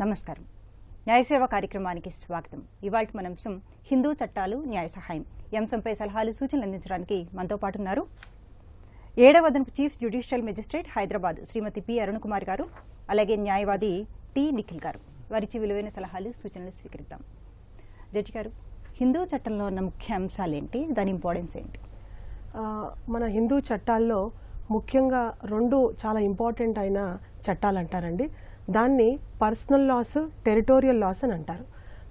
నమస్కారం. న్యాయసేవ కార్యక్రమానికి స్వాగతం. ఇవాళ మన అంశం హిందూ చట్టాలు న్యాయ సహాయం. ఈ అంశంపై సలహాలు సూచనలు అందించడానికి మనతో పాటు ఉన్నారు 7వ అదనపు చీఫ్ జ్యుడిషియల్ మెజిస్ట్రేట్ హైదరాబాద్ శ్రీమతి పి అరుణ్ కుమార్ గారు, అలాగే న్యాయవాది టి నిఖిల్ గారు. వారిచి విలువైన సలహాలు సూచనలు స్వీకరిద్దాం. జడ్జి గారు, హిందూ చట్టంలో ఉన్న ముఖ్య అంశాలు ఏంటి, దాని ఇంపార్టెన్స్ ఏంటి? మన హిందూ చట్టాల్లో ముఖ్యంగా రెండు చాలా ఇంపార్టెంట్ అయిన చట్టాలు అంటారండి. దాన్ని పర్సనల్ లాస్, టెరిటోరియల్ లాస్ అని అంటారు.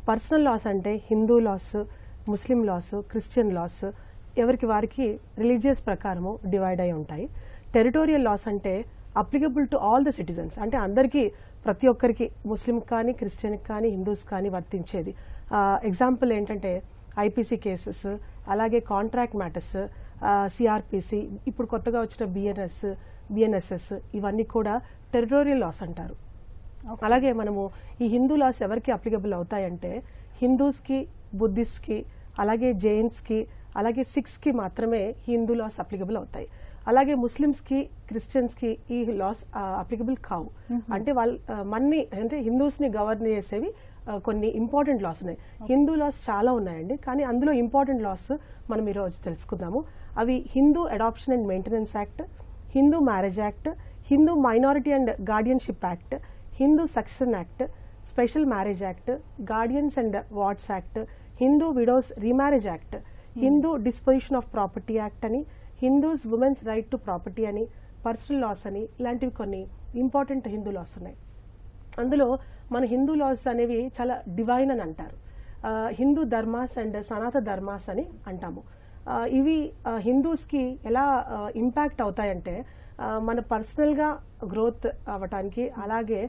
పర్సనల్ లాస్ అంటే హిందూ లాస్, ముస్లిం లాస్, క్రిస్టియన్ లాస్ ఎవరికి వారికి రిలీజియస్ ప్రకారము డివైడ్ అయి ఉంటాయి. టెరిటోరియల్ లాస్ అంటే applicable to all the citizens, అంటే అందరికీ, ప్రతి ఒక్కరికి, ముస్లిం కానీ, క్రిస్టియన్కి కానీ, హిందూస్ కానీ వర్తించేది. ఎగ్జాంపుల్ ఏంటంటే ఐపీసీ కేసెస్, అలాగే కాంట్రాక్ట్ మ్యాటర్స్, సిఆర్పిసి, ఇప్పుడు కొత్తగా వచ్చిన బిఎన్ఎస్ఎస్, ఇవన్నీ కూడా టెరిటోరియల్ లాస్ అంటారు. అలాగే మనము ఈ హిందూ లాస్ ఎవరికి అప్లికబుల్ అవుతాయంటే హిందూస్కి, బుద్ధిస్ట్కి, అలాగే జైన్స్కి, అలాగే సిఖ్స్కి మాత్రమే హిందూ లాస్ అప్లికబుల్ అవుతాయి. అలాగే ముస్లిమ్స్కి, క్రిస్టియన్స్కి ఈ లాస్ అప్లికబుల్ కావు. అంటే అంటే హిందూస్ని గవర్న్ చేసేవి కొన్ని ఇంపార్టెంట్ లాస్ ఉన్నాయి. హిందూ లాస్ చాలా ఉన్నాయండి, కానీ అందులో ఇంపార్టెంట్ లాస్ మనం ఈరోజు తెలుసుకుందాము. అవి Hindu adoption and maintenance act, Hindu marriage act, Hindu minority and guardianship act, Hindu succession act, special marriage act, guardians and wards act, Hindu widows remarriage act, Hindu disposition of property act అని, Hindus women's right to property అని, personal laws అని, ఇలాంటివి కొన్ని important Hindu loss ఉన్నాయి. అందులో మన Hindu loss అనేవి చాలా డివైన్ అని అంటారు. హిందూ ధర్మాస్ అండ్ సనాతన ధర్మాస్ అని అంటాము. ఇవి హిందూస్కి ఎలా ఇంపాక్ట్ అవుతాయంటే మన పర్సనల్గా గ్రోత్ అవ్వటానికి, అలాగే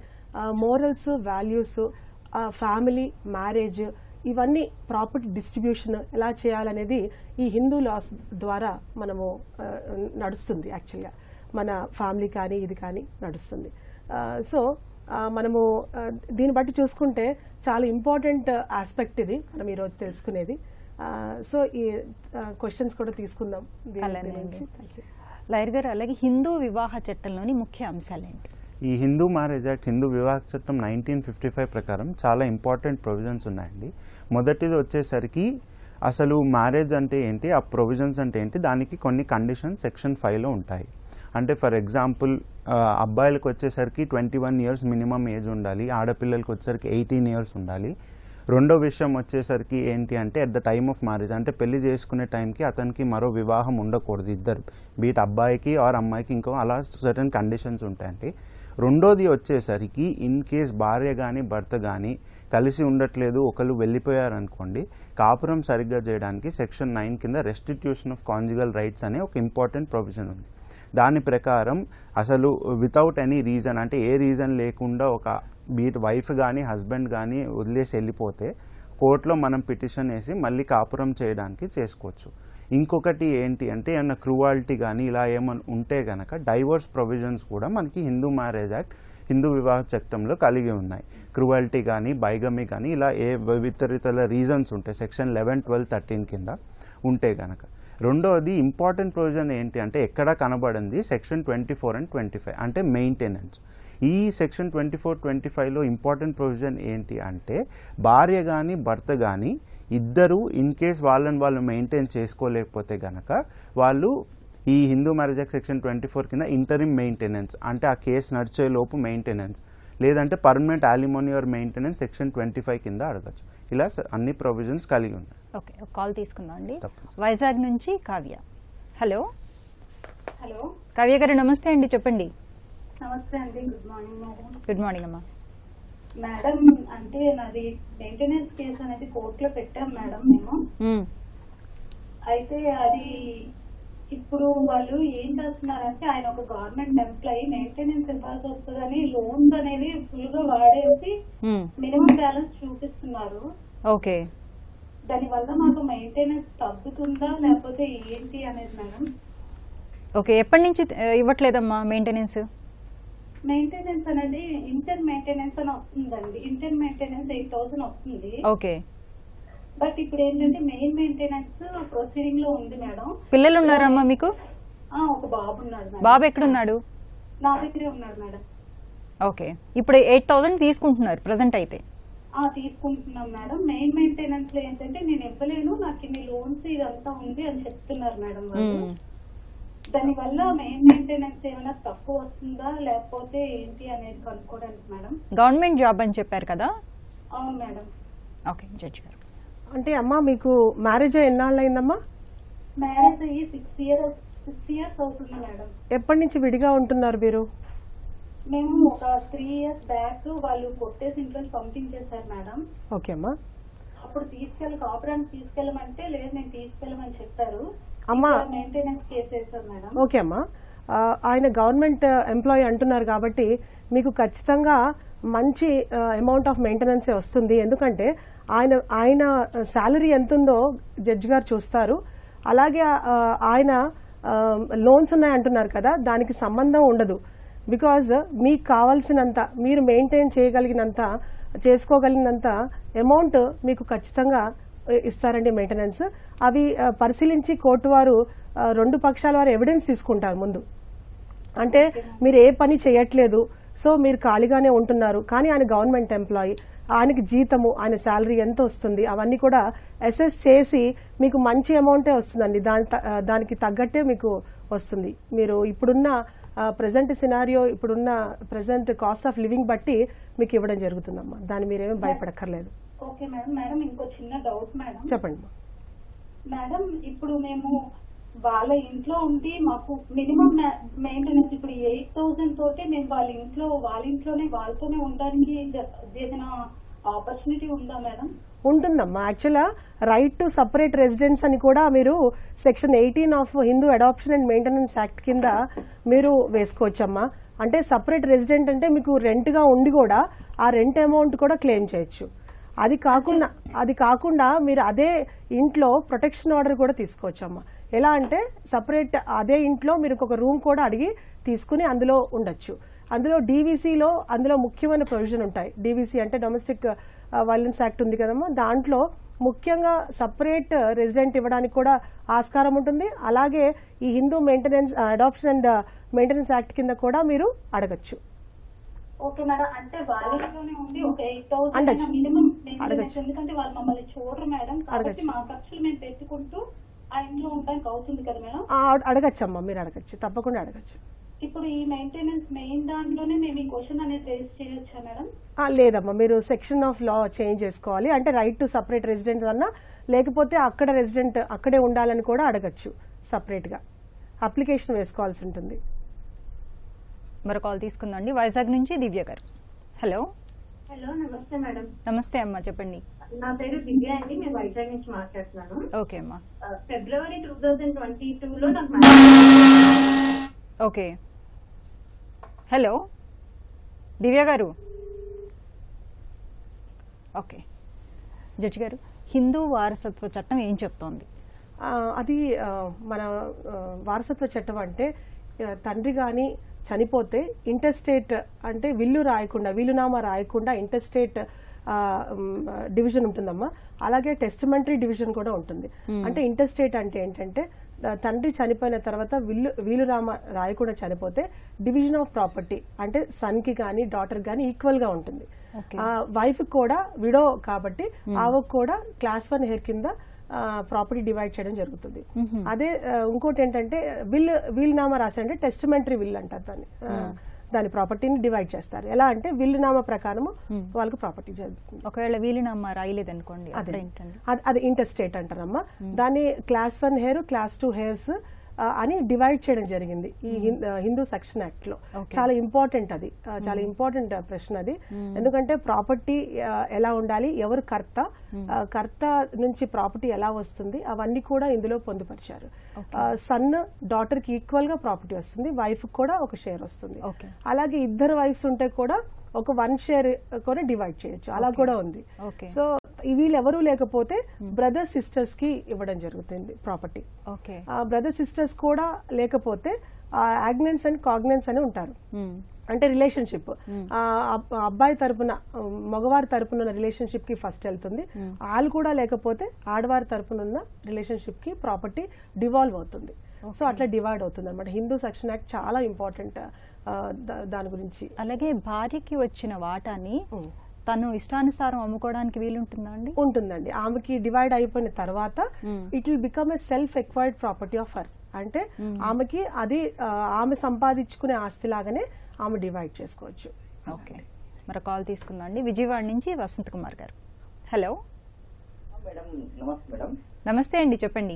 మోరల్స్, వాల్యూస్, ఫ్యామిలీ, మ్యారేజ్, ఇవన్నీ ప్రాపర్టీ డిస్ట్రిబ్యూషన్ ఎలా చేయాలనేది ఈ హిందూ లాస్ ద్వారా మనము నడుస్తుంది. యాక్చువల్గా మన ఫ్యామిలీ కానీ ఇది కానీ నడుస్తుంది. సో మనము దీన్ని బట్టి చూసుకుంటే చాలా ఇంపార్టెంట్ ఆస్పెక్ట్ ఇది మనం ఈరోజు తెలుసుకునేది. సో ఈ క్వశ్చన్స్ కూడా తీసుకుందాం దీని నుంచి. లాయర్ గారు, అలాగే హిందూ వివాహ చట్టంలోని ముఖ్య అంశాలు ఏంటి? ఈ హిందూ మ్యారేజ్ యాక్ట్, హిందూ వివాహ చట్టం 1955 ప్రకారం చాలా ఇంపార్టెంట్ ప్రొవిజన్స్ ఉన్నాయండి. మొదటిది వచ్చేసరికి అసలు మ్యారేజ్ అంటే ఏంటి, ఆ ప్రొవిజన్స్ అంటే ఏంటి, దానికి కొన్ని కండిషన్స్ సెక్షన్ 5లో ఉంటాయి. అంటే ఫర్ ఎగ్జాంపుల్ అబ్బాయిలకు వచ్చేసరికి 21 ఇయర్స్ మినిమం ఏజ్ ఉండాలి, ఆడపిల్లలకు వచ్చేసరికి 18 ఇయర్స్ ఉండాలి. రెండో విషయం వచ్చేసరికి ఏంటి అంటే at the time of marriage, అంటే పెళ్లి చేసుకునే టైంకి అతనికి మరో వివాహం ఉండకూడదు, ఇద్దరు బీట్ అబ్బాయికి ఆర్ అమ్మాయికి, ఇంకో అలా సర్టన్ కండిషన్స్ ఉంటాయండి. రెండోది వచ్చేసరికి ఇన్ కేస్ భార్య కానీ భర్త కానీ కలిసి ఉండట్లేదు, ఒకళ్ళు వెళ్ళిపోయారనుకోండి, కాపురం సరిగ్గా చేయడానికి సెక్షన్ 9 కింద రెస్టిట్యూషన్ ఆఫ్ కాంజుగల్ రైట్స్ అనే ఒక ఇంపార్టెంట్ ప్రొవిజన్ ఉంది. దాని ప్రకారం అసలు వితౌట్ ఎనీ రీజన్, అంటే ఏ రీజన్ లేకుండా ఒక బీట్ వైఫ్ కానీ హస్బెండ్ కానీ వదిలేసి వెళ్ళిపోతే కోర్టులో మనం పిటిషన్ వేసి మళ్ళీ కాపురం చేయడానికి చేసుకోవచ్చు. ఇంకొకటి ఏంటి అంటే ఏమన్నా క్రూవాలిటీ కానీ ఇలా ఏమైనా ఉంటే కనుక డైవోర్స్ ప్రొవిజన్స్ కూడా మనకి హిందూ మ్యారేజ్ యాక్ట్, హిందూ వివాహ చట్టంలో కలిగి ఉన్నాయి. క్రూవాలిటీ కానీ, బైగమీ కానీ, ఇలా ఏ ఇతరితర రీజన్స్ ఉంటాయి సెక్షన్ 11, 12, 13 కింద ఉంటే కనుక. రెండోది ఇంపార్టెంట్ ప్రొవిజన్ ఏంటి అంటే ఎక్కడా కనబడింది సెక్షన్ 24 and 25, అంటే మెయింటెనెన్స్. ఈ సెక్షన్ 24, 25లో ఇంపార్టెంట్ ప్రొవిజన్ ఏంటి అంటే భార్య కానీ భర్త కానీ ఇద్దరు ఇన్ కేస్ వాళ్ళు మెయింటైన్ చేసుకోలేకపోతే గనక వాళ్ళు ఈ హిందూ మ్యారేజ్ యాక్ట్ సెక్షన్ 24 కింద ఇంటరిమ్ మెయింటెనెన్స్, అంటే ఆ కేసు నడిచేలోపు మెయింటెనెన్స్, లేదంటే permanent alimony are maintenance section 25 కింద అడగచ్చు. ఇలా అన్ని ప్రొవిజన్స్ కలిగి ఉన్నాయి. ఓకే, ఒక కాల్ తీసుకుందాం అండి. వైజాగ్ నుంచి కావ్య. హలో కావ్య గారు, నమస్తే అండి, చెప్పండి. నమస్తే అండి. Good morning madam. Good morning అమ్మా. మేడం, అంటే నాది మెయింటెనెన్స్ కేసు అనేది కోర్టులో పెట్టాం మేడం మేము. అయితే అది ఇప్పుడు వాళ్ళు ఏం చేస్తున్నారంటే ఆయన ఒక గవర్నమెంట్ ఎంప్లాయీ, మెయింటెనెన్స్ ఇవ్వాల్సి వస్తుందని లోన్స్ అనేది ఫుల్ గా వాడేసి మినిమం బ్యాలెన్స్ చూపిస్తున్నారు. ఓకే, దాని వల్ల మాకు మెయింటెనెన్స్ తగ్గుతుందా లేకపోతే ఏంటి అనేది మేడం. ఓకే, ఎప్పటి నుంచి ఇవ్వట్లేదమ్మా మెయింటెనెన్స్? మెయింటెనెన్స్ అనేది ఇంటర్ మెయింటెనెన్స్ అని వస్తుందండి. ఇంటర్ మెయింటెనెన్స్ 8,000 వస్తుంది. ఓకే, బట్ ఇప్పుడు ఏంటంటే మెయిన్ మెయింటెనెన్స్ ప్రొసీడింగ్ లో ఉంది మేడం. పిల్లలు ఉన్నారమ్మా మీకు? ఒక బాబు ఉన్నాడు. బాబు ఎక్కడున్నాడు? నా దగ్గరే ఉన్నాడు మేడం. ఓకే, ఇప్పుడు 8,000 తీసుకుంటున్నారు ప్రజెంట్ అయితే. తీసుకుంటున్నాం మేడం. మెయిన్ మెయింటెనెన్స్ లో ఏంటంటే నేను ఇవ్వలేను, నాకు ఇన్ని లోన్స్ ఇదంతా ఉంది అని చెప్తున్నారు మేడం వాళ్ళు. దాని వల్ల మెయిన్ మెయింటెనెన్స్ ఏమైనా తక్కువ వస్తుందా లేకపోతే ఏంటి అనేది కనుక్కోవడానికి మేడం. గవర్నమెంట్ జాబ్ అని చెప్పారు కదా? అవును మేడం. ఓకే జడ్జి గారు. అంటే అమ్మా మీకు మ్యారేజ్ ఎన్నాళ్ళు అయిందమ్మా? మ్యారేజ్ అయ్యి 6 years అవుతుంది మేడం. ఎప్పటి నుంచి విడిగా ఉంటున్నారు మీరు? మేము ఒక 3 years బ్యాక్ వాళ్ళు కొట్టేసి ఇంట్లో పంపించేశారు మేడం. ఓకే అమ్మా. అప్పుడు కాపురానికి తీసుకెళ్ళమంటే లేదు నేను తీసుకెళ్ళమని చెప్పారు. అమ్మా మెయింటెనెన్స్ కేసేసారు మేడం. ఓకే అమ్మా, ఆయన గవర్నమెంట్ ఎంప్లాయీ అంటున్నారు కాబట్టి మీకు ఖచ్చితంగా మంచి అమౌంట్ ఆఫ్ మెయింటెనెన్సే వస్తుంది. ఎందుకంటే ఆయన శాలరీ ఎంత ఉందో జడ్జి గారు చూస్తారు. అలాగే ఆయన లోన్స్ ఉన్నాయంటున్నారు కదా, దానికి సంబంధం ఉండదు. బికాజ్ మీకు కావాల్సినంత మీరు మెయింటైన్ చేసుకోగలిగినంత అమౌంట్ మీకు ఖచ్చితంగా ఇస్తారండి మెయింటెనెన్స్. అవి పరిశీలించి కోర్టు వారు 2 పక్షాల వారు ఎవిడెన్స్ తీసుకుంటారు ముందు. అంటే మీరు ఏ పని చేయట్లేదు, సో మీరు ఖాళీగానే ఉంటున్నారు, కానీ ఆయన గవర్నమెంట్ ఎంప్లాయీ, ఆయనకి జీతము ఆయన శాలరీ ఎంత వస్తుంది అవన్నీ కూడా అసెస్ చేసి మీకు మంచి అమౌంటే వస్తుందండి. దానికి తగ్గట్టే మీకు వస్తుంది. మీరు ఇప్పుడున్న ప్రజెంట్ సినారియో, ఇప్పుడున్న ప్రజెంట్ కాస్ట్ ఆఫ్ లివింగ్ బట్టి మీకు ఇవ్వడం జరుగుతుందమ్మా. దాన్ని మీరేమీ భయపడక్కర్లేదు. Okay madam. మేడం ఇంకో చిన్న డౌట్ మేడం. చెప్పండి మేడం. ఇప్పుడు మేము వాళ్ళ ఇంట్లో ఉండి మాకు మినిమం మెయింటెనెన్స్ ఇప్పుడు 8,000 తోటి మేము వాళ్ళ ఇంట్లోనే ఉండడానికి ఏదైనా ఆపర్చునిటీ ఉందా మేడం? ఉంటుందమ్మా. యాక్చువల్గా రైట్ టు సపరేట్ రెసిడెన్స్ అని కూడా మీరు section 18 of Hindu adoption and maintenance Act కింద మీరు వేసుకోవచ్చమ్మా. అంటే సపరేట్ రెసిడెంట్ అంటే మీకు రెంట్గా ఉండి కూడా ఆ రెంట్ అమౌంట్ కూడా క్లెయిమ్ చేయొచ్చు. అది కాకుండా మీరు అదే ఇంట్లో ప్రొటెక్షన్ ఆర్డర్ కూడా తీసుకోవచ్చమ్మా. ఎలా అంటే సపరేట్ అదే ఇంట్లో మీరు ఒక రూమ్ కూడా అడిగి తీసుకుని అందులో ఉండొచ్చు. అందులో డీవీసీలో అందులో ముఖ్యమైన ప్రొవిజన్ ఉంటాయి. డీవీసీ అంటే డొమెస్టిక్ వైలెన్స్ యాక్ట్ ఉంది కదమ్మా, దాంట్లో ముఖ్యంగా సపరేట్ రెసిడెంట్ ఇవ్వడానికి కూడా ఆస్కారం ఉంటుంది. అలాగే ఈ Hindu Maintenance Adoption and maintenance Act కింద కూడా మీరు అడగచ్చు. Okay madam. అంటే వాళ్ళలోనే ఉండి ఒక 8,000 మినిమం మెయింటెనెన్స్, ఎందుకంటే వాళ్ళు మమ్మల్ని చూడరు మేడం, కాబట్టి మా ఖర్చులు మేము పెట్టుకుంటూ ఆ ఇంట్లో ఉండడానికి అవుతుంది కదా మేడం? అడగచ్చమ్మా, మీరు అడగచ్చు, తప్పకుండా అడగచ్చు. ఇప్పుడు ఈ మెయింటెనెన్స్ మెయిన్ దాంట్లోనే మేము ఈ క్వశ్చన్ అనేది రేస్ చేయొచ్చా మేడం? లేదమ్మా, మీరు సెక్షన్ ఆఫ్ లా చేంజ్ చేసుకోవాలి. అంటే రైట్ టు సపరేట్ రెసిడెంట్ అన్నా, లేకపోతే అక్కడ రెసిడెంట్ అక్కడే ఉండాలని కూడా అడగచ్చు. సపరేట్గా అప్లికేషన్ వేసుకోవాల్సి ఉంటుంది. మరో కాల్ తీసుకుందండి. వైజాగ్ నుంచి దివ్య గారు. హలో. హలో, నమస్తే మేడం. నమస్తే అమ్మా, చెప్పండి. నా పేరు దివ్య అండి, నేను వైజాగ్ నుంచి మాట్లాడుతున్నాను. ఓకే అమ్మా. ఫిబ్రవరి 2022లో నాకు ఓకే. హలో దివ్య గారు. ఓకే జడ్జి గారు, హిందూ వారసత్వ చట్టం ఏం చెప్తోంది? అది మన వారసత్వ చట్టం అంటే తండ్రి కానీ చనిపోతే ఇంటర్స్టేట్ అంటే వీలునామా రాయకుండా ఇంటర్స్టేట్ డివిజన్ ఉంటుందమ్మా. అలాగే టెస్టిమెంటరీ డివిజన్ కూడా ఉంటుంది. అంటే ఇంటర్స్టేట్ అంటే ఏంటంటే తండ్రి చనిపోయిన తర్వాత వీలునామా రాయకుండా చనిపోతే డివిజన్ ఆఫ్ ప్రాపర్టీ అంటే సన్కి కానీ డాటర్ కానీ ఈక్వల్గా ఉంటుంది. వైఫ్ కూడా విడో కాబట్టి ఆమెకు కూడా క్లాస్ 1 హెయిర్ కింద ప్రాపర్టీ డివైడ్ చేయడం జరుగుతుంది. అదే ఇంకోటి ఏంటంటే వీలునామా రాసంటే టెస్టిమెంటరీ విల్ అంటారు దాని ప్రాపర్టీని డివైడ్ చేస్తారు. ఎలా అంటే వీలునామా ప్రకారం వాళ్ళకి ప్రాపర్టీ జరుగుతుంది. ఒకవేళ వీలునామా రాయలేదు అనుకోండి, అది ఇంటర్స్టేట్ అంటారమ్మా. దాన్ని క్లాస్ 1 హెయిర్, క్లాస్ 2 హెయిర్స్ అని డివైడ్ చేయడం జరిగింది ఈ హిందూ సెక్షన్ యాక్ట్ లో. చాలా ఇంపార్టెంట్ అది, చాలా ఇంపార్టెంట్ ప్రశ్న అది. ఎందుకంటే ప్రాపర్టీ ఎలా ఉండాలి, ఎవరు కర్త నుంచి ప్రాపర్టీ ఎలా వస్తుంది, అవన్నీ కూడా ఇందులో పొందుపరిచారు. సన్ డాటర్ కి ఈక్వల్ గా ప్రాపర్టీ వస్తుంది, వైఫ్ కూడా ఒక షేర్ వస్తుంది. అలాగే ఇద్దరు వైఫ్స్ ఉంటే కూడా ఒక 1 షేర్ కూడా డివైడ్ చేయొచ్చు, అలా కూడా ఉంది. సో వీళ్ళెవరూ లేకపోతే బ్రదర్ సిస్టర్స్ కి ఇవ్వడం జరుగుతుంది ప్రాపర్టీ. బ్రదర్ సిస్టర్స్ కూడా లేకపోతే ఆగ్నెన్స్ అండ్ కాగ్నెన్స్ అని ఉంటారు. అంటే రిలేషన్షిప్ అబ్బాయి తరపున మగవారి తరపున ఉన్న రిలేషన్షిప్ కి ఫస్ట్ వెళ్తుంది. వాళ్ళు కూడా లేకపోతే ఆడవారి తరపున ఉన్న రిలేషన్షిప్ కి ప్రాపర్టీ డివాల్వ్ అవుతుంది. సో అట్లా డివైడ్ అవుతుంది అనమాట. హిందూ సెక్షన్ యాక్ట్ చాలా ఇంపార్టెంట్ దాని గురించి. అలాగే భార్యకి వచ్చిన వాటాని తను ఇష్టానుసారం అమ్ముకోవడానికి వీలుంటుందా అండి? ఉంటుందండి. ఆమెకి డివైడ్ అయిపోయిన తర్వాత it will become a self acquired property of her. అంటే ఆమెకి అది ఆమె సంపాదించుకునే ఆస్తి లాగానే ఆమె డివైడ్ చేసుకోవచ్చు. ఓకే, మరి కాల్ తీసుకుందాం అండి. విజయవాడ నుంచి వసంత్ కుమార్ గారు. హలో మేడం, నమస్తే మేడం. నమస్తే అండి, చెప్పండి.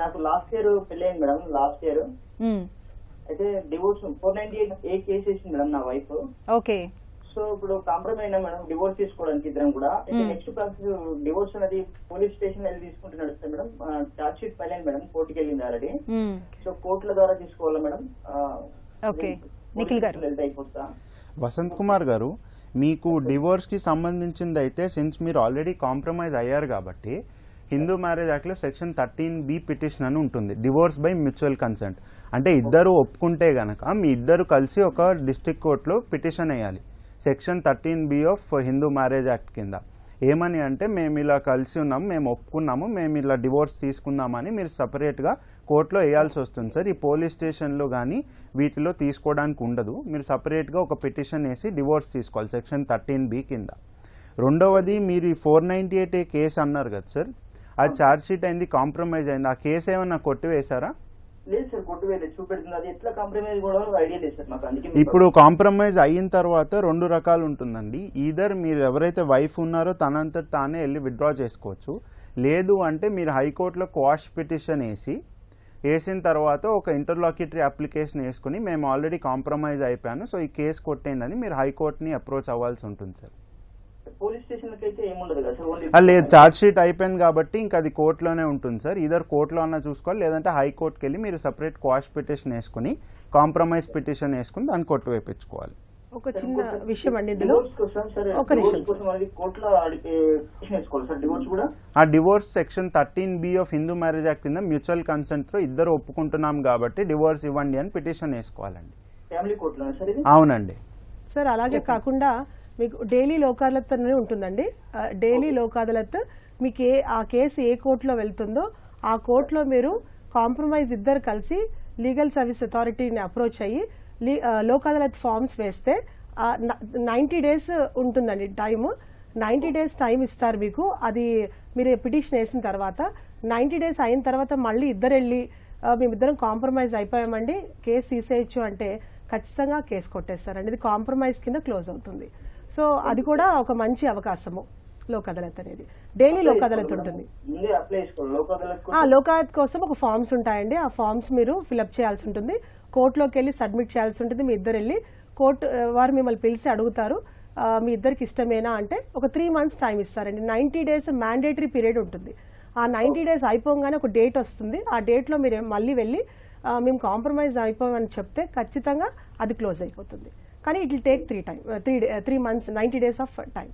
నాకు లాస్ట్ ఇయర్ పెళ్ళైంది మేడం. లాస్ట్ ఇయర్ అయితే డివోర్స్ 498A కేసు వేసింది మేడం నా వైఫ్. ఓకే. సో ఇప్పుడు కాంప్రమైజ్ అయినా మేడం డివోర్స్ తీసుకోవడానికి ఇద్దరం కూడా. అయితే నెక్స్ట్ ప్రాసెస్ డివోర్స్ అనేది పోలీస్ స్టేషన్ వెళ్ళి తీసుకుంటే నడుస్తుంది మేడం. చార్జ్ షీట్ ఫైల్ అయింది మేడం, కోర్టుకి వెళ్ళింది ఆల్రెడీ. సో కోర్టుల ద్వారా తీసుకోవాలా మేడం? ఓకే, నిఖిల్ గారు. వెళ్తే అయిపోతా. వసంత్ కుమార్ గారు, మీకు డివోర్స్కి సంబంధించింది అయితే సిన్స్ మీరు ఆల్రెడీ కాంప్రమైజ్ అయ్యారు కాబట్టి హిందూ మ్యారేజ్ యాక్ట్లో సెక్షన్ 13B పిటిషన్ అని ఉంటుంది, డివోర్స్ బై మ్యూచువల్ కన్సెంట్. అంటే ఇద్దరు ఒప్పుకుంటే గనక మీ ఇద్దరు కలిసి ఒక డిస్ట్రిక్ట్ కోర్టులో పిటిషన్ వేయాలి section 13B of Hindu marriage act కింద. ఏమని అంటే, మేము ఇలా కలిసి ఉన్నాము, మేము ఒప్పుకున్నాము, మేము ఇలా డివోర్స్ తీసుకుందామని మీరు సపరేట్గా కోర్టులో వేయాల్సి వస్తుంది సార్. ఈ పోలీస్ స్టేషన్లో కానీ వీటిలో తీసుకోవడానికి ఉండదు. మీరు సపరేట్గా ఒక పిటిషన్ వేసి డివోర్స్ తీసుకోవాలి సెక్షన్ 13B కింద. రెండవది, మీరు ఈ 498A కేసు అన్నారు కదా సార్, అది ఛార్జ్ షీట్ అయింది, కాంప్రమైజ్ అయింది. ఆ కేసు ఏమన్నా కొట్టివేశారా? లేదు సార్, కొట్టువేలేదు, చూపెడుతుంది. అది ఎట్లా కాంప్రమైజ్ కూడా ఐడియా లేదు సార్ నాకు. అందుకే ఇప్పుడు కాంప్రమైజ్ అయిన తర్వాత 2 రకాలు ఉంటుందండి. ఈధర్ మీరు ఎవరైతే వైఫ్ ఉన్నారో తనంతట తానే వెళ్ళి విత్డ్రా చేసుకోవచ్చు, లేదు అంటే మీరు హైకోర్టులో క్వాష్ పిటిషన్ వేసిన తర్వాత ఒక ఇంటర్లాక్యుటరీ అప్లికేషన్ వేసుకుని మేము ఆల్రెడీ కాంప్రమైజ్ అయిపోయాను, సో ఈ కేసు కొట్టేయండి మీరు హైకోర్టుని అప్రోచ్ అవ్వాల్సి ఉంటుంది సార్. పోలీస్ స్టేషన్ అయితే ఏముండదు కదా సార్? లేదు, ఛార్జ్ షీట్ అయిపోయింది కాబట్టి ఇంకా అది కోర్టులోనే ఉంటుంది సార్. ఇద్దరు కోర్టులో అన్నా చూసుకోవాలి, లేదంటే హైకోర్టుకి వెళ్ళి మీరు సపరేట్ క్వాష్ పిటిషన్ వేసుకుని కాంప్రమైజ్ పిటిషన్ వేసుకుని దాన్ని కొట్టు వేయించుకోవాలి. ఒక చిన్న విషయం అండి ఇందులో, ఒక నిమిషం. ఆ divorce section 13B of Hindu marriage act కింద మ్యూచువల్ కన్సెంట్ తో ఇద్దరు ఒప్పుకుంటున్నాం కాబట్టి డివోర్స్ ఇవ్వండి అని పిటిషన్ వేసుకోవాలండి. అవునండి సార్. అలాగే కాకుండా మీకు డైలీ లోక్ అదాలత్ అనేది ఉంటుందండి. డైలీ లోక్ అదాలత్ మీకు ఆ కేసు ఏ కోర్టులో వెళ్తుందో ఆ కోర్టులో మీరు కాంప్రమైజ్ ఇద్దరు కలిసి లీగల్ సర్వీస్ అథారిటీని అప్రోచ్ అయ్యి లోక్ అదాలత్ ఫామ్స్ వేస్తే 90 days ఉంటుందండి టైము. 90 days టైం ఇస్తారు మీకు. అది మీరు పిటిషన్ వేసిన తర్వాత 90 days అయిన తర్వాత మళ్ళీ ఇద్దరు వెళ్ళి మేమిద్దరం కాంప్రమైజ్ అయిపోయామండి, కేసు తీసేయచ్చు అంటే ఖచ్చితంగా కేసు కొట్టేస్తారండి. ఇది కాంప్రమైజ్ కింద క్లోజ్ అవుతుంది. సో అది కూడా ఒక మంచి అవకాశము లోక్ అదాలత్ అనేది. డైలీ లోక్ అదాలత్ ఉంటుంది. లోక్ అదాలత్ కోసం ఒక ఫామ్స్ ఉంటాయండి, ఆ ఫామ్స్ మీరు ఫిల్అప్ చేయాల్సి ఉంటుంది, కోర్టులోకి వెళ్ళి సబ్మిట్ చేయాల్సి ఉంటుంది. మీ ఇద్దరు వెళ్ళి కోర్టు వారు మిమ్మల్ని పిలిచి అడుగుతారు మీ ఇద్దరికి ఇష్టమేనా అంటే ఒక 3 months టైం ఇస్తారండి. 90 days మ్యాండేటరీ పీరియడ్ ఉంటుంది. ఆ 90 days అయిపోగానే ఒక డేట్ వస్తుంది. ఆ డేట్లో మీరు మళ్ళీ వెళ్ళి మేము కాంప్రమైజ్ అయిపోమని చెప్తే ఖచ్చితంగా అది క్లోజ్ అయిపోతుంది. కానీ it will take 3 months 90 days of time.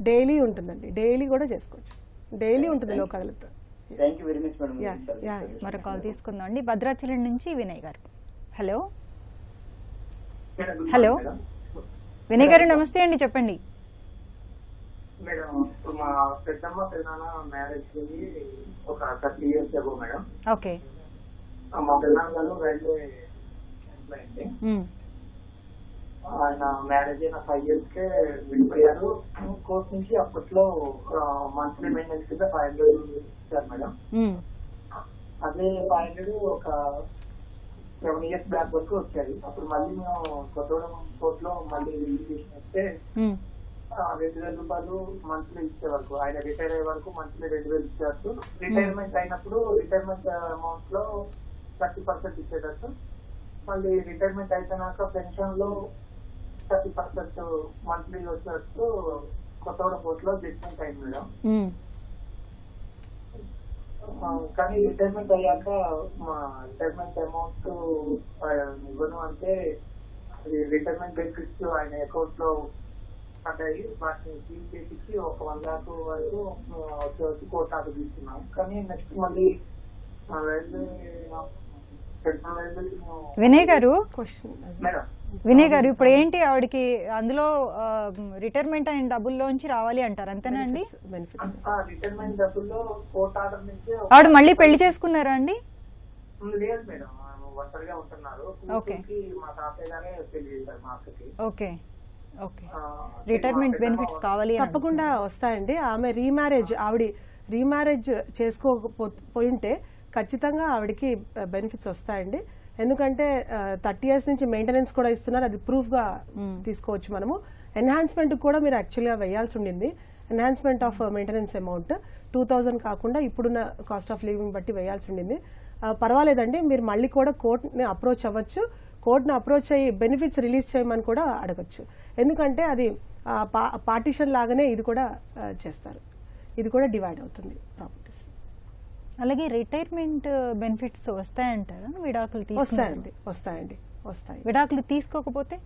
Daily ఉంటుందండి, డైలీ కూడా చేసుకోవచ్చు, డైలీ ఉంటుంది లోక్ అదాలత్. మరో కాల్ తీసుకుందాం అండి. భద్రాచలం నుంచి వినయ్ గారు. హలో హలో వినయ్ గారు, నమస్తే అండి, చెప్పండి. మేడం, ఇప్పుడు మా పెద్దమ్మ పెద్దనాన్న మ్యారేజ్ ఒక 30 years ago మేడం. ఓకే. మా పెద్దనాన్న రైల్వే ఎంప్లాయీ. ఆయన మ్యారేజ్ అయిన 5 years విడిపోయారు. కోర్టు నుంచి అప్పట్లో మంత్లీ మెయింటెనెన్స్ కింద 500 ఇచ్చారు మేడం. అదే 500 ఒక 7 years బ్యాక్ వరకు వచ్చాయి. అప్పుడు మళ్ళీ మేము కొత్తగూడెం కోర్టులో మళ్ళీ రిజిస్ట్రేషన్ ఇస్తే 2,000 రూపాయలు మంత్లీ ఇచ్చే వరకు, ఆయన రిటైర్ అయ్యే వరకు మంత్లీ 2,000 ఇచ్చేటట్టు, రిటైర్మెంట్ అయినప్పుడు రిటైర్మెంట్ అమౌంట్ లో 30% ఇచ్చేటట్టు, మళ్ళీ రిటైర్మెంట్ అయిపోయినాక పెన్షన్ లో 30% మంత్లీ వచ్చేటట్టు కొత్తగూడెం కోర్టులో జడ్జిమెంట్ అయింది మేడం. కానీ రిటైర్మెంట్ అయ్యాక మా రిటైర్మెంట్ అమౌంట్ ఇవ్వను అంటే రిటైర్మెంట్ బెనిఫిట్స్ ఆయన అకౌంట్ లో పడ్డాయి. వాటిని సీల్ చేపించి ఒక 1 lakh వరకు వచ్చి కోర్టు ఆర్డర్ తీసుకున్నాం. కానీ నెక్స్ట్ మళ్ళీ వినయ్ గారు, మేడం వినయ్ గారు, ఇప్పుడు ఏంటి ఆవిడకి అందులో రిటైర్మెంట్ అయిన డబ్బుల్లోంచి రావాలి అంటారు, అంతేనా అండి? రిటైర్మెంట్ డబ్బుల్లో కోర్టు ఆర్డర్ నుంచి ఆవిడ మళ్ళీ పెళ్లి చేసుకున్నారా అండి? లేదు మేడం, ఒంటరిగా ఉంటున్నారు. కూతురికి మా తాతయ్య గారే పెళ్లి చేశారు మా అక్కకి. ఓకే ఓకే రిటైర్మెంట్ బెనిఫిట్స్ కావాలి అని తప్పకుండా వస్తాయండి. ఆమె ఆవిడ రీమ్యారేజ్ చేసుకోకపోయింటే ఖచ్చితంగా ఆవిడకి బెనిఫిట్స్ వస్తాయండి. ఎందుకంటే 30 years నుంచి మెయింటెనెన్స్ కూడా ఇస్తున్నారు, అది ప్రూఫ్గా తీసుకోవచ్చు మనము. ఎన్హాన్స్మెంట్ కూడా మీరు యాక్చువల్గా వేయాల్సి ఉండింది. ఎన్హాన్స్మెంట్ ఆఫ్ మెయింటెనెన్స్ అమౌంట్ 2000 కాకుండా ఇప్పుడున్న కాస్ట్ ఆఫ్ లివింగ్ బట్టి వేయాల్సి ఉండింది. పర్వాలేదండి, మీరు మళ్ళీ కూడా కోర్టుని అప్రోచ్ అవ్వచ్చు. కోర్టుని అప్రోచ్ అయ్యి బెనిఫిట్స్ రిలీజ్ చేయమని కూడా అడగచ్చు. ఎందుకంటే అది పార్టిషన్ లాగానే ఇది కూడా చేస్తారు, ఇది కూడా డివైడ్ అవుతుంది ప్రాపర్టీస్. అలాగే రిటైర్మెంట్ బెనిఫిట్స్ వస్తాయంటారా విడాకులు వస్తాయండి వస్తాయి. విడాకులు తీసుకోకపోతే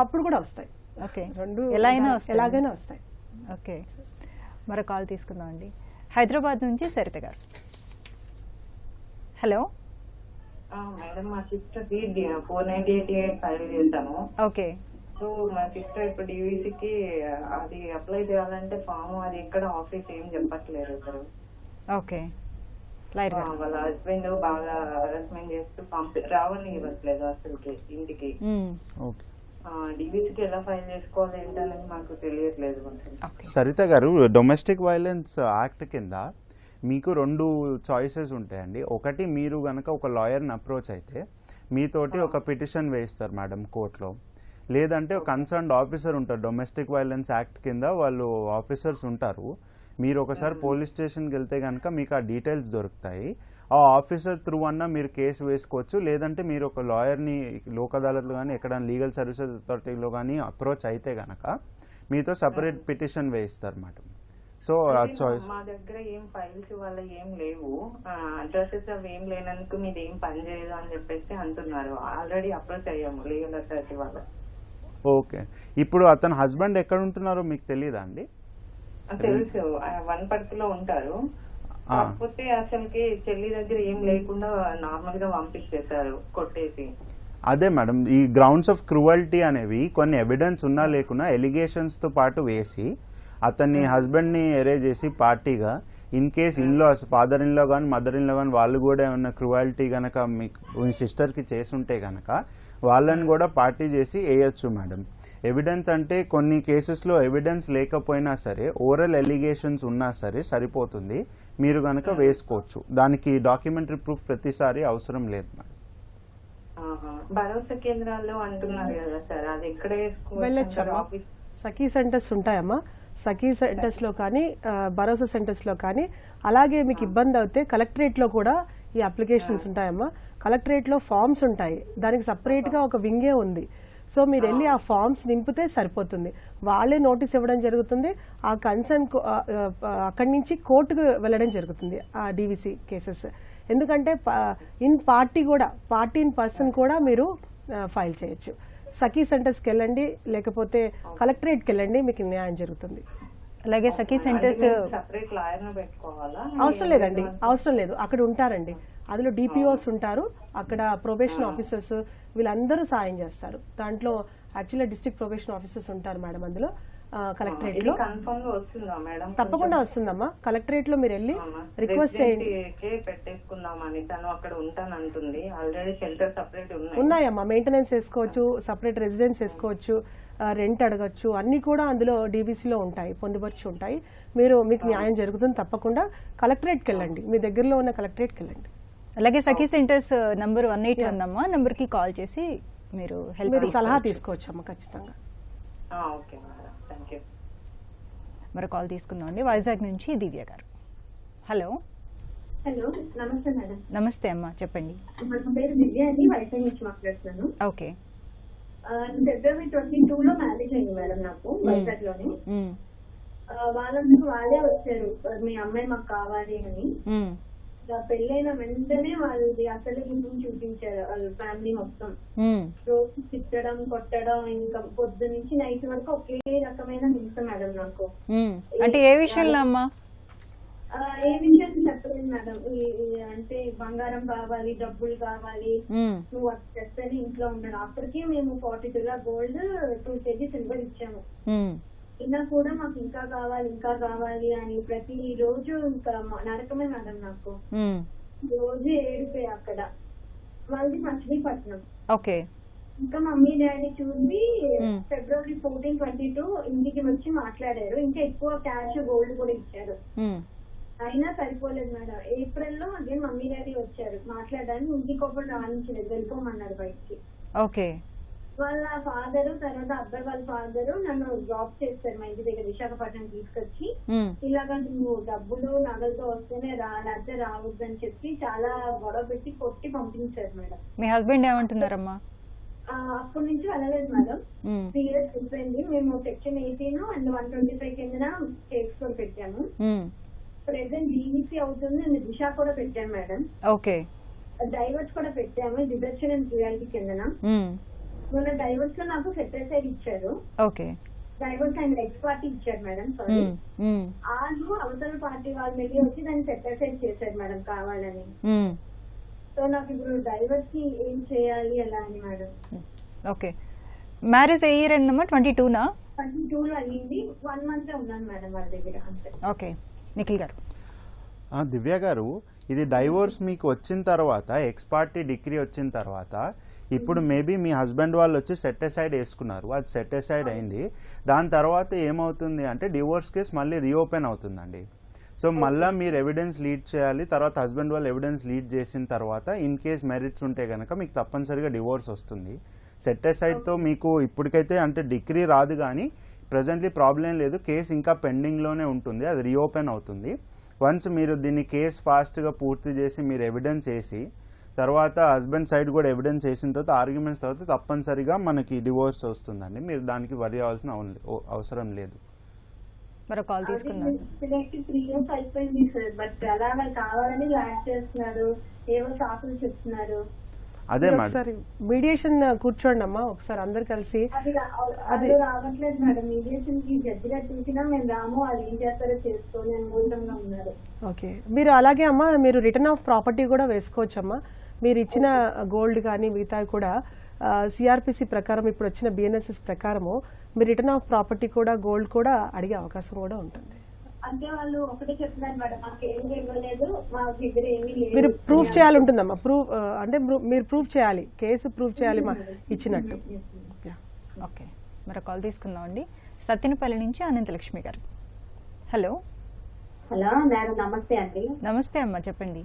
అప్పుడు కూడా వస్తాయి. ఓకే, రెండు ఎలాగైనా వస్తాయి. ఓకే, మరో కాల్ తీసుకుందాం అండి. హైదరాబాద్ నుంచి సరిత గారు. హలో మేడం, మా సిస్టర్ కి 498 ఫైల్ చేశాను. ఓకే, సో మా సిస్టర్ ఇప్పుడు డివిసికి అది అప్లై చేయాలంటే ఫామ్ అది ఎక్కడ ఆఫీస్ ఏం చెప్పట్లేదు సార్. ఓకే, వాళ్ళ హస్బెండ్ బాగా హరాస్మెంట్ చేస్తూ రావని ఇవ్వట్లేదు అసలుకి ఇంటికి. ఓకే, డివిసికి ఎలా ఫైల్ చేసుకోవాలి ఏంటనేది మాకు తెలియట్లేదు కొంచెం. సరిత గారు, డొమెస్టిక్ వైలెన్స్ యాక్ట్ కింద మీకు 2 చాయిసెస్ ఉంటాయండి. ఒకటి, మీరు కనుక ఒక లాయర్ని అప్రోచ్ అయితే మీతోటి ఒక పిటిషన్ వేయిస్తారు మేడం కోర్టులో. లేదంటే ఒక కన్సర్న్డ్ ఆఫీసర్ ఉంటారు, డొమెస్టిక్ వైలెన్స్ యాక్ట్ కింద వాళ్ళు ఆఫీసర్స్ ఉంటారు. మీరు ఒకసారి పోలీస్ స్టేషన్కి వెళ్తే కనుక మీకు ఆ డీటెయిల్స్ దొరుకుతాయి. ఆ ఆఫీసర్ త్రూ అన్నా మీరు కేసు వేసుకోవచ్చు. లేదంటే మీరు ఒక లాయర్ని లోక్ అదాలత్లో కానీ ఎక్కడైనా లీగల్ సర్వీసెస్ అథారిటీలో కానీ అప్రోచ్ అయితే కనుక మీతో సపరేట్ పిటిషన్ వేయిస్తారు మేడం. సో మా దగ్గర ఏం ఫైల్స్ వాళ్ళ ఏం లేవు, అడ్రసెస్ అవి ఏం లేనందుకు మీది ఏం పని చేయదు అని చెప్పేసి అంటున్నారు. ఆల్రెడీ అప్రోచ్ అయ్యాము లీగల్ అథారిటీ వాళ్ళ. ఓకే, ఇప్పుడు అతని హస్బెండ్ ఎక్కడ ఉంటున్నారో మీకు తెలియదా అండి? తెలుసు, వనపర్తిలో ఉంటారు. కాకపోతే అసలుకి చెల్లి దగ్గర ఏం లేకుండా నార్మల్ గా పంపించేశారు కొట్టేసి. అదే మేడం, ఈ గ్రౌండ్స్ ఆఫ్ క్రూవల్టీ అనేవి కొన్ని ఎవిడెన్స్ ఉన్నా లేకున్నా ఎలిగేషన్స్తో పాటు వేసి అతన్ని హస్బెండ్ని ఎరేజ్ చేసి పార్టీగా ఇన్ కేస్ ఇన్లాస్, ఫాదర్ ఇన్లో కానీ మదర్ ఇన్లో కానీ వాళ్ళు కూడా ఏమన్నా క్రూవాలిటీ కనుక మీ సిస్టర్కి చేసుంటే కనుక వాళ్ళని కూడా పార్టీ చేసి వేయచ్చు మేడం. ఎవిడెన్స్ అంటే కొన్ని కేసెస్లో ఎవిడెన్స్ లేకపోయినా సరే ఓరల్ ఎలిగేషన్స్ ఉన్నా సరే సరిపోతుంది, మీరు కనుక వేసుకోవచ్చు. దానికి డాక్యుమెంటరీ ప్రూఫ్ ప్రతిసారి అవసరం లేదు మేడం. భరోసా కేంద్రాల్లో అంటున్నారు కదా సార్, అది ఎక్కడ వెళ్ళొచ్చు. సఖీ సెంటర్స్ ఉంటాయమ్మా, సఖీ సెంటర్స్లో కానీ భరోసా సెంటర్స్లో కానీ. అలాగే మీకు ఇబ్బంది అవుతే కలెక్టరేట్లో కూడా ఈ అప్లికేషన్స్ ఉంటాయమ్మా. కలెక్టరేట్లో ఫామ్స్ ఉంటాయి, దానికి సపరేట్గా ఒక వింగే ఉంది. సో మీరు వెళ్ళి ఆ ఫామ్స్ నింపితే సరిపోతుంది, వాళ్ళే నోటీస్ ఇవ్వడం జరుగుతుంది. ఆ కన్సర్న్ అక్కడి నుంచి కోర్టుకు వెళ్ళడం జరుగుతుంది ఆ డివిసి కేసెస్. ఎందుకంటే పార్టీ ఇన్ పర్సన్ కూడా మీరు ఫైల్ చేయొచ్చు. సఖీ సెంటర్స్కి వెళ్ళండి, లేకపోతే కలెక్టరేట్కి వెళ్ళండి, మీకు న్యాయం జరుగుతుంది. అలాగే సఖీ సెంటర్స్ అవసరం లేదండి, అవసరం లేదు, అక్కడ ఉంటారండి. అందులో డిపిఓస్ ఉంటారు, అక్కడ ప్రొబేషన్ ఆఫీసర్స్ వీళ్ళందరూ సాయం చేస్తారు. దాంట్లో యాక్చువల్గా డిస్ట్రిక్ట్ ప్రొబేషన్ ఆఫీసర్స్ ఉంటారు మేడం అందులో. కలెక్టరేట్ లో తప్పకుండా వస్తుందమ్మా. కలెక్టరేట్ లో మీరు వెళ్ళి రిక్వెస్ట్ చేయండి. ఉన్నాయమ్మా, మెయింటెనెన్స్ వేసుకోవచ్చు, సపరేట్ రెసిడెన్స్ వేసుకోవచ్చు, రెంట్ అడగచ్చు, అన్ని కూడా అందులో డీబీసీలో ఉంటాయి, పొందుపరిచి ఉంటాయి. మీకు న్యాయం జరుగుతుంది. తప్పకుండా కలెక్టరేట్కి వెళ్ళండి, మీ దగ్గరలో ఉన్న కలెక్టరేట్కి వెళ్ళండి. అలాగే సఖీ సెంటర్స్ నంబర్ 181 అమ్మా, నంబర్ కి కాల్ చేసి మీరు సలహా తీసుకోవచ్చు అమ్మా, ఖచ్చితంగా. మరి కాల్ తీసుకుందాం అండి. వైజాగ్ నుంచి దివ్య గారు. హలో. హలో, నమస్తే మేడం. నమస్తే అమ్మా, చెప్పండి. నా పేరు దివ్య అండి, వైజాగ్ నుంచి మాట్లాడుతున్నాను. ఓకే. February 22 మ్యారేజ్ అయింది మేడం నాకు, వైజాగ్ లోని. వాళ్ళందరూ వాళ్ళే వచ్చారు, మీ అమ్మాయి మాకు కావాలి అని. పెళ్ళైన వెంటనే వాళ్ళది అసలు గురించి చూపించారు, వాళ్ళ ఫ్యామిలీ మొత్తం. రోజు తిట్టడం, కొట్టడం, ఇంకా పొద్దు నుంచి నైట్ వరకు ఒకే రకమైన హింస మేడం నాకు. అంటే ఏ విషయంలో అమ్మా? ఏ విషయం చెప్పలేదు మేడం. అంటే బంగారం కావాలి, డబ్బులు కావాలి, నువ్వు అది చేస్తేనే ఇంట్లో ఉన్నాను. అప్పటికి మేము 40 తులా గోల్డ్, 2 kg సిల్వర్ ఇచ్చాము. అయినా కూడా మాకు ఇంకా కావాలి, ఇంకా కావాలి అని ప్రతి రోజు ఇంకా నరకమే మేడం నాకు. రోజు ఏడిపోయి అక్కడ వాళ్ళది మచిలీపట్నం. ఓకే. ఇంకా మమ్మీ డాడీ చూసి February 14, 22 ఇంటికి వచ్చి మాట్లాడారు. ఇంకా ఎక్కువ క్యాష్ గోల్డ్ కూడా ఇచ్చారు. అయినా సరిపోలేదు మేడం. ఏప్రిల్ లో అదే మమ్మీ డాడీ వచ్చారు మాట్లాడడానికి. ఇంటికి ఒకటి రాణించలేదు, వెళ్ళిపోమన్నారు బయటికి. ఓకే. వాళ్ళ ఫాదర్ తర్వాత అబ్బాయి వాళ్ళ ఫాదర్ నన్ను డ్రాప్ చేస్తారు మా ఇంటి దగ్గర విశాఖపట్నం తీసుకొచ్చి. ఇలాగ నువ్వు డబ్బులు నగలతో వస్తేనే లేకపోతే రావద్దు అని చెప్పి చాలా గొడవ పెట్టి కొట్టి పంపించారు మేడం. మీ హస్బెండ్ ఏమంటున్నారమ్మా? అప్పటి నుంచి వెళ్ళలేదు మేడం. 3 years అయిపోయింది. మేము సెక్షన్ 18 and 125 కింద కేసు కూడా పెట్టాము. ప్రెసెంట్ డీవీసీ అవుతుంది. నేను దిశ కూడా పెట్టాను మేడం. ఓకే. డైవర్స్ కూడా పెట్టాము డిడక్షన్ అండ్ క్రియాలిటీ కిందన. మొన్న డైవర్స్ లో నాకు సెటిల్ ఇచ్చారు. Okay. Divorce and X party ఇచ్చారు మేడం. సారీ, వాళ్ళు అవతల పార్టీ వాళ్ళు వెళ్ళి వచ్చి దాన్ని సెటిల్ చేశారు మేడం కావాలని. సో నాకు ఇప్పుడు డైవర్స్ కి ఏం చేయాలి ఎలా అని మేడం. ఓకే. మ్యారేజ్ ఏ ఇయర్ అయిందమ్మా? 22నా? 22 లో అయ్యింది. 1 month ఉన్నాను మేడం వాళ్ళ దగ్గర అంతే. ఓకే. నిఖిల్ గారు. దివ్య గారు, ఇది డైవోర్స్ మీకు వచ్చిన తర్వాత, ఎక్స్ పార్టీ డిగ్రీ వచ్చిన తర్వాత, ఇప్పుడు మేబీ మీ హస్బెండ్ వాళ్ళు వచ్చి సెట్ అసైడ్ వేసుకున్నారు, అది సెట్ అసైడ్ అయింది. దాని తర్వాత ఏమవుతుంది అంటే డివోర్స్ కేసు మళ్ళీ రీఓపెన్ అవుతుందండి. సో మళ్ళీ మీరు ఎవిడెన్స్ లీడ్ చేయాలి. తర్వాత హస్బెండ్ వాళ్ళు ఎవిడెన్స్ లీడ్ చేసిన తర్వాత ఇన్ కేస్ మెరిట్స్ ఉంటే కనుక మీకు తప్పనిసరిగా డివోర్స్ వస్తుంది. సెట్ అసైడ్తో మీకు ఇప్పటికైతే అంటే డిగ్రీ రాదు, కానీ ప్రజెంట్లీ ప్రాబ్లం లేదు. కేసు ఇంకా పెండింగ్లోనే ఉంటుంది, అది రీఓపెన్ అవుతుంది. వన్స్ మీరు దీన్ని కేసు ఫాస్ట్గా పూర్తి చేసి మీరు ఎవిడెన్స్ వేసి తర్వాత హస్బెండ్ సైడ్ కూడా ఎవిడెన్స్ వేసిన తర్వాత ఆర్గ్యుమెంట్స్ తర్వాత తప్పనిసరిగా మనకి డివోర్స్ వస్తుందండి. మీరు దానికి వరి అవ్వాల్సిన అవసరం లేదు. మరో కాల్ తీసుకున్నాను. 3 years అయిపోయింది సార్, బట్ అలా కావాలని లాక్ చేస్తున్నారు, ఏవో సాకులు చెప్తున్నారు. అదే ఒకసారి మీడియేషన్ కూర్చోండి అమ్మా, ఒకసారి అందరు కలిసి. అది రావట్లేదు మేడం. మీడియేషన్ కి జడ్జి గారు చూసినా మేము రాము, వాళ్ళు ఏం చేస్తారో చేసుకోని అని మూలంగా ఉన్నారు. ఓకే. మీరు అలాగే అమ్మా, మీరు రిటర్న్ ఆఫ్ ప్రాపర్టీ కూడా వేసుకోవచ్చమ్మా. మీరు ఇచ్చిన గోల్డ్ కానీ మిగతా కూడా సిఆర్పిసి ప్రకారం ఇప్పుడు వచ్చిన బిఎన్ఎస్ఎస్ ప్రకారము మీరు రిటర్న్ ఆఫ్ ప్రాపర్టీ కూడా గోల్డ్ కూడా అడిగే అవకాశం కూడా ఉంటుంది. అంటే వాళ్ళు ఒకటే చెప్తున్నారు మేడం, మాకు ఏం ఇవ్వలేదు, మా దగ్గర ఏమీ లేదు. మీరు ప్రూఫ్ చేయాలి ఉంటుందమ్మా. ప్రూఫ్ అంటే మీరు ప్రూఫ్ చేయాలి, కేసు ప్రూఫ్ చేయాలి మా ఇచ్చినట్టు. ఓకే. మరో కాల్ తీసుకుందాం అండి. సత్యనపల్లి నుంచి అనంతలక్ష్మి గారు. హలో. హలో మేడం, నమస్తే అండి. నమస్తే అమ్మా, చెప్పండి.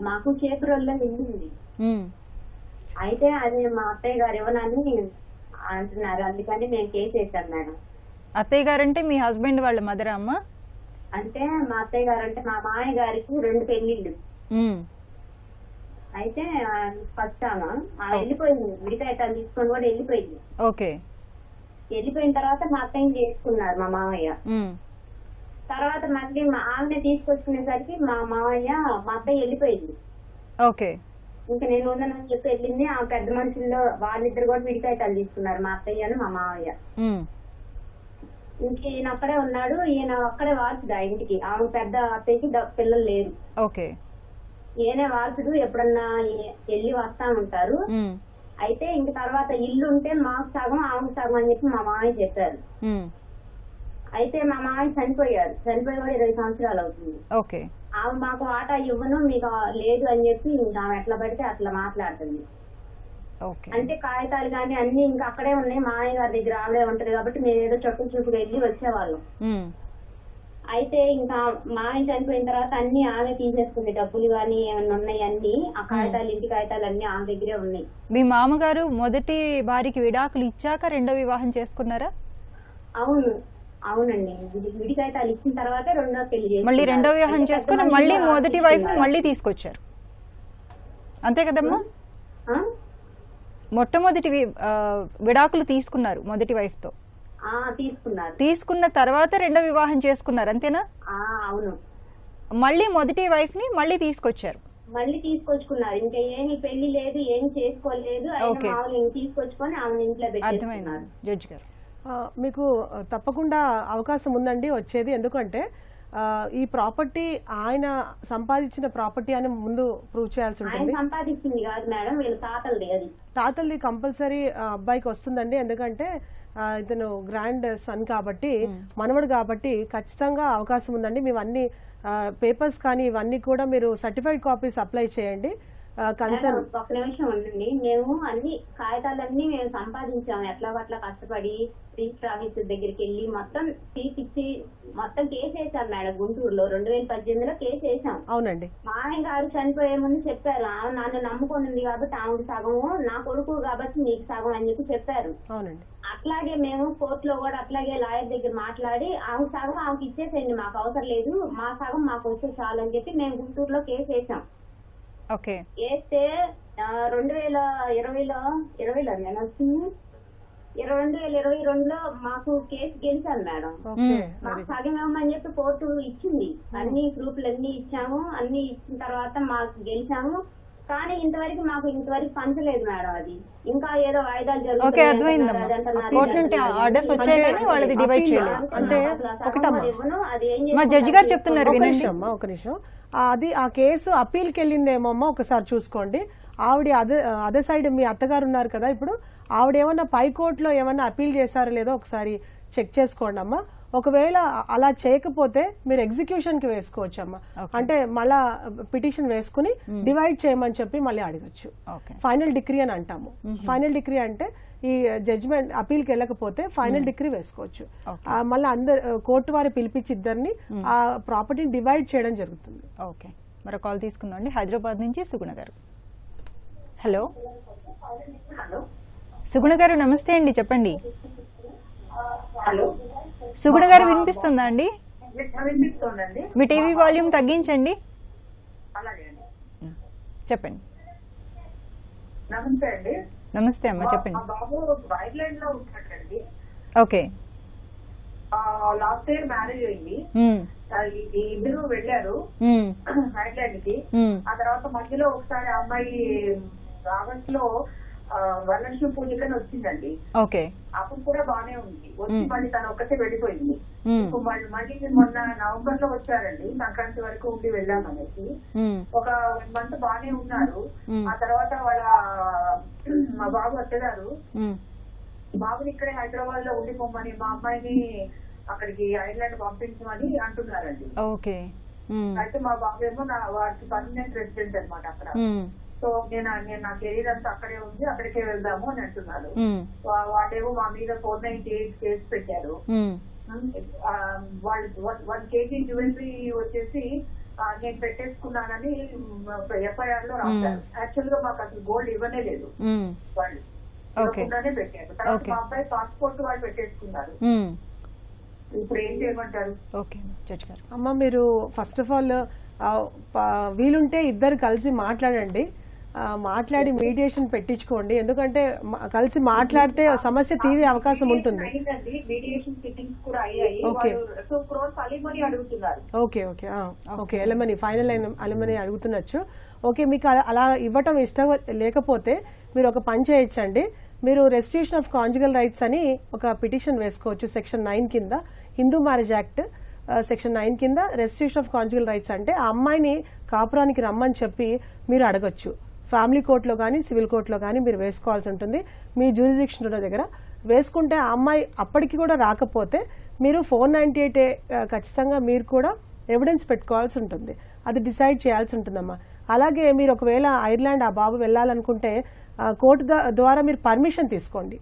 మాకు చేపురోల్లో ఇల్లు ఉంది. అయితే అది మా అత్తయ్య గారు ఇవ్వనని అంటున్నారు, అందుకని మేము కేసు వేసాం మేడం. అత్తయ్య గారంటే మీ హస్బెండ్ వాళ్ళ మదర్ అమ్మ? అంటే మా అత్తయ్య గారు అంటే మా మామయ్య గారికి 2 పెళ్లిళ్ళు. అయితే ఫస్ట్ ఆమె వెళ్ళిపోయింది, విడికాయటాలు తీసుకొని కూడా వెళ్ళిపోయింది. ఓకే. వెళ్ళిపోయిన తర్వాత మా అత్తయ్యని చేసుకున్నారు మా మామయ్య. తర్వాత మళ్ళీ ఆమెనే తీసుకొచ్చుకునేసరికి మా మామయ్య మా అత్తయ్య వెళ్ళిపోయింది. ఓకే. ఇంకా నేను ఉన్నానని చెప్పి వెళ్ళింది. ఆ పెద్ద మనుషుల్లో వాళ్ళిద్దరు కూడా విడికాయటాలు తీసుకున్నారు, మా అత్తయ్యను మా మామయ్య. ఇంక ఈయన అక్కడే ఉన్నాడు, ఈయన అక్కడే వారసుడు ఆ ఇంటికి. ఆమె పెద్ద అత్తయ్యకి పిల్లలు లేరు. ఓకే. ఈయనే వారసుడు, ఎప్పుడన్నా వెళ్ళి వస్తా ఉంటారు. అయితే ఇంక తర్వాత ఇల్లు ఉంటే మాకు సగం ఆమెకు సగం అని చెప్పి మా మామయ్య చెప్పారు. అయితే మా మామయ్య చనిపోయి కూడా 20 సంవత్సరాలు అవుతుంది. ఓకే. ఆమె మాకు వాటా ఇవ్వను మీకు లేదు అని చెప్పి ఇంకా ఆమె ఎట్లా పడితే అట్లా మాట్లాడుతుంది. అంటే కాగితాలు కానీ అన్ని ఇంకా అక్కడే ఉన్నాయి, మామయ్య గారి దగ్గర ఆవిడే ఉంటది కాబట్టి మేము ఏదో చుట్టూ చూపు వెళ్ళి వచ్చేవాళ్ళం. అయితే ఇంకా మామయ్య చనిపోయిన తర్వాత అన్ని ఆమె తీసేసుకుంది, డబ్బులు కానీ ఏమన్నా ఉన్నాయి అన్ని, ఆ కాగితాలు ఇంటి కాగితాలు అన్ని ఆమె దగ్గరే ఉన్నాయి. మీ మామగారు మొదటి భార్యకి విడాకులు ఇచ్చాక రెండో వివాహం చేసుకున్నారా? అవునండి, విడి కాగితాలు ఇచ్చిన తర్వాత రెండో పెళ్లి మళ్ళీ రెండో వివాహం చేసుకుని మళ్ళీ మొదటి వైఫ్ ని మళ్ళీ తీసుకొచ్చారు, అంతే కదమ్మా? మొట్టమొదటి విడాకులు తీసుకున్నారు మొదటి వైఫ్ తో, తీసుకున్న తర్వాత రెండో వివాహం చేసుకున్నారు, అంతేనా? అవును. మళ్ళీ మొదటి వైఫ్ ని మళ్ళీ తీసుకొచ్చారు, మళ్ళీ తీసుకొచ్చుకున్నారు. ఇంకా ఏమి పెళ్లి లేదు, ఏమి చేసుకోలేదు, తీసుకొచ్చుకొని ఆమె ఇంట్లో పెట్టేసుకున్నారు. జడ్జి గారు మీకు తప్పకుండా అవకాశం ఉందండి వచ్చేది, ఎందుకంటే ఈ ప్రాపర్టీ ఆయన సంపాదించిన ప్రాపర్టీ అని ముందు ప్రూవ్ చేయాల్సి ఉంటుంది. సంపాదించింది కాదు మేడం, వీళ్ళ తాతలది. అది తాతలది కంపల్సరీ అబ్బాయికి వస్తుందండి, ఎందుకంటే ఇతను గ్రాండ్ సన్ కాబట్టి, మనవడు కాబట్టి ఖచ్చితంగా అవకాశం ఉందండి. మేము అన్ని పేపర్స్ కానీ ఇవన్నీ కూడా మీరు సర్టిఫైడ్ కాపీస్ అప్లై చేయండి. కన్సర్న్ ఒక నిమిషం ఉండండి, మేము అన్ని కాగితాలన్నీ మేము సంపాదించాము ఎట్లా అట్లా కష్టపడి రిజిస్టర్ ఆఫీస్ దగ్గరికి వెళ్ళి మొత్తం తీపిచ్చి మొత్తం కేసు వేసాం మేడం. గుంటూరులో 2018లో కేసు వేసాం. అవునండి. మామయ్య గారు చనిపోయే ముందు చెప్పారు, నన్ను నమ్ముకొని ఉంది కాబట్టి ఆమెకు సగము, నా కొడుకు కాబట్టి నీకు సగం అని చెప్పి చెప్పారు. అవునండి. అట్లాగే మేము కోర్టులో కూడా అట్లాగే లాయర్ దగ్గర మాట్లాడి ఆమెకు సగం ఆమెకు ఇచ్చేసేయండి, మాకు అవసరం లేదు, మా సగం మాకు వచ్చే చాలు అని చెప్పి మేము గుంటూరులో కేసు వేసాం. వేస్తే 2020లో నేను వచ్చింది, 2022లో మాకు కేసు గెలిచాను మేడం. మాకు సగం ఇవ్వమని చెప్పి కోర్టు ఇచ్చింది. అన్ని ప్రూఫ్లన్నీ ఇచ్చాము, అన్ని ఇచ్చిన తర్వాత మాకు గెలిచాము. కానీ ఇంతవరకు పంచలేదు మేడం. అది ఇంకా ఏదో వాయిదాలు జరుగుతాయి. ఒక నిమిషం, అది ఆ కేసు అప్పీల్కి వెళ్ళిందేమో అమ్మ, ఒకసారి చూసుకోండి. ఆవిడ అదే సైడ్ మీ అత్తగారు ఉన్నారు కదా, ఇప్పుడు ఆవిడ ఏమన్నా పై కోర్టులో ఏమన్నా అప్పీల్ చేశారో లేదో ఒకసారి చెక్ చేసుకోండి అమ్మా. ఒకవేళ అలా చేయకపోతే మీరు ఎగ్జిక్యూషన్ కి వేసుకోవచ్చు అమ్మా. అంటే మళ్ళా పిటిషన్ వేసుకుని డివైడ్ చేయమని చెప్పి మళ్ళీ అడగచ్చు. ఫైనల్ డిగ్రీ అని అంటాము. ఫైనల్ డిగ్రీ అంటే ఈ జడ్జిమెంట్ అప్పీల్కి వెళ్ళకపోతే ఫైనల్ డిగ్రీ వేసుకోవచ్చు. మళ్ళీ అందరు కోర్టు వారి పిలిపించి ఇద్దరిని ఆ ప్రాపర్టీని డివైడ్ చేయడం జరుగుతుంది. ఓకే, మరో కాల్ తీసుకుందాం అండి. హైదరాబాద్ నుంచి సుగుణ గారు. హలో సుగుణ గారు, నమస్తే అండి, చెప్పండి. హలో సుగుణ గారు, వినిపిస్తుందా అండి? వినిపిస్తోందండి. మీ టీవీ వాల్యూమ్ తగ్గించండి. అలాగే అండి, చెప్పండి. నమస్తే అండి. నమస్తే అమ్మా, చెప్పండి. బాబు ఐర్లాండ్ లో ఉంటాడండి. ఓకే. లాస్ట్ ఇయర్ మ్యారేజ్ అయింది. ఇద్దరు వెళ్ళారు ఐర్లాండ్ కి. ఆ తర్వాత మధ్యలో ఒకసారి అమ్మాయి ఆగస్ట్ లో వరలక్ష్మి పూజకని వచ్చిందండి. ఓకే. అప్పుడు కూడా బానే ఉంది. వచ్చి మళ్ళీ తను ఒక్కటే వెళ్ళిపోయింది. మళ్ళీ మొన్న నవంబర్ లో వచ్చారండి, సంక్రాంతి వరకు ఉండి వెళ్ళామనేసి. ఒక 1 మంత్ బానే ఉన్నారు. ఆ తర్వాత మా బాబు అత్తగారు బాబుని ఇక్కడే హైదరాబాద్ లో ఉండిపోమని, మా అమ్మాయిని అక్కడికి ఐర్లాండ్ పంపించమని అంటున్నారండి. ఓకే. అయితే మా బాబు ఏమో వాడికి పర్మనెంట్ రెసిడెంట్ అనమాట అక్కడ. సో నేను నా కెరీర్ అంతా అక్కడే ఉంది, అక్కడికే వెళ్దాము అని అంటున్నారు. వాళ్ళేమో మా మీద 498 కేసు పెట్టారు. వాళ్ళు 1 kg జ్యువెలరీ వచ్చేసి నేను పెట్టేసుకున్నానని ఎఫ్ఐఆర్ లో రాశారు. యాక్చువల్ గా మాకు అసలు గోల్డ్ ఇవ్వనే లేదు, వాళ్ళు ఇవ్వకుండానే పెట్టారు. తర్వాత మా అబ్బాయి పాస్పోర్ట్ వాళ్ళు పెట్టేసుకున్నారు. ఇప్పుడు ఏం చేయమంటారు? ఓకే జడ్జి గారు. అమ్మ, మీరు ఫస్ట్ ఆఫ్ ఆల్ వీలుంటే ఇద్దరు కలిసి మాట్లాడండి. మాట్లాడి మీడియేషన్ పెట్టించుకోండి. ఎందుకంటే కలిసి మాట్లాడితే సమస్య తీరే అవకాశం ఉంటుంది. ఓకే ఓకే ఓకే, ఎలమనీ ఫైనల్ అయిన అలమనీ అడుగుతున్నచ్చు. ఓకే, మీకు అలా ఇవ్వటం ఇష్టం లేకపోతే మీరు ఒక పని చేయొచ్చండి. మీరు రెస్ట్రిక్షన్ ఆఫ్ కాంజుగల్ రైట్స్ అని ఒక పిటిషన్ వేసుకోవచ్చు. సెక్షన్ 9 కింద, హిందూ మ్యారేజ్ యాక్ట్ సెక్షన్ 9 కింద రెస్ట్రిక్షన్ ఆఫ్ కాంజుగల్ రైట్స్ అంటే ఆ అమ్మాయిని కాపురానికి రమ్మని చెప్పి మీరు అడగచ్చు. ఫ్యామిలీ కోర్టులో కానీ సివిల్ కోర్టులో కానీ మీరు వేసుకోవాల్సి ఉంటుంది. మీ జ్యూరిడిక్షన్ ఉన్న దగ్గర వేసుకుంటే ఆ అమ్మాయి అప్పటికి కూడా రాకపోతే మీరు 498A ఖచ్చితంగా మీరు కూడా ఎవిడెన్స్ పెట్టుకోవాల్సి ఉంటుంది. అది డిసైడ్ చేయాల్సి ఉంటుందమ్మా. అలాగే మీరు ఒకవేళ ఐర్లాండ్ ఆ బాబు వెళ్ళాలనుకుంటే కోర్టు ద్వారా మీరు పర్మిషన్ తీసుకోండి.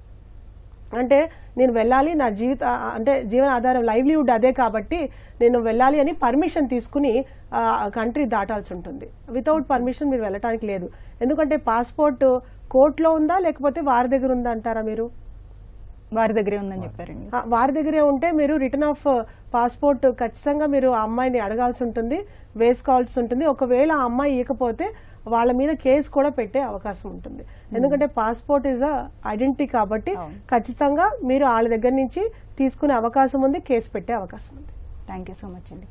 అంటే నేను వెళ్ళాలి, నా జీవన ఆధారం లైవ్లీవుడ్ అదే కాబట్టి నేను వెళ్ళాలి అని పర్మిషన్ తీసుకుని కంట్రీ దాటాల్సి ఉంటుంది. వితౌట్ పర్మిషన్ మీరు వెళ్ళటానికి లేదు. ఎందుకంటే పాస్పోర్ట్ కోర్టులో ఉందా లేకపోతే వారి దగ్గర ఉందా అంటారా? మీరు వారి దగ్గరే ఉందని చెప్పారండి. వారి దగ్గరే ఉంటే మీరు రిటర్న్ ఆఫ్ పాస్పోర్ట్ ఖచ్చితంగా మీరు ఆ అమ్మాయిని అడగాల్సి ఉంటుంది, వేసుకోవాల్సి ఉంటుంది. ఒకవేళ ఆ అమ్మాయి ఇవ్వకపోతే వాళ్ళ మీద కేసు కూడా పెట్టే అవకాశం ఉంటుంది. ఎందుకంటే పాస్పోర్ట్ ఈజ్ ఐడెంటిటీ కాబట్టి ఖచ్చితంగా మీరు వాళ్ళ దగ్గర నుంచి తీసుకునే అవకాశం ఉంది, కేసు పెట్టే అవకాశం ఉంది. థ్యాంక్ యూ సో మచ్ అండి.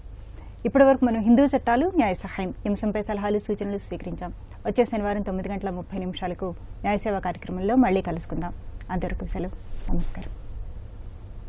ఇప్పటి వరకు మనం హిందూ చట్టాలు న్యాయ సహాయం అంశంపై సలహాలు సూచనలు స్వీకరించాం. వచ్చే శనివారం 9:30 న్యాయ సేవా కార్యక్రమంలో మళ్ళీ కలుసుకుందాం. అంతవరకు సెలవు. నమస్కారం.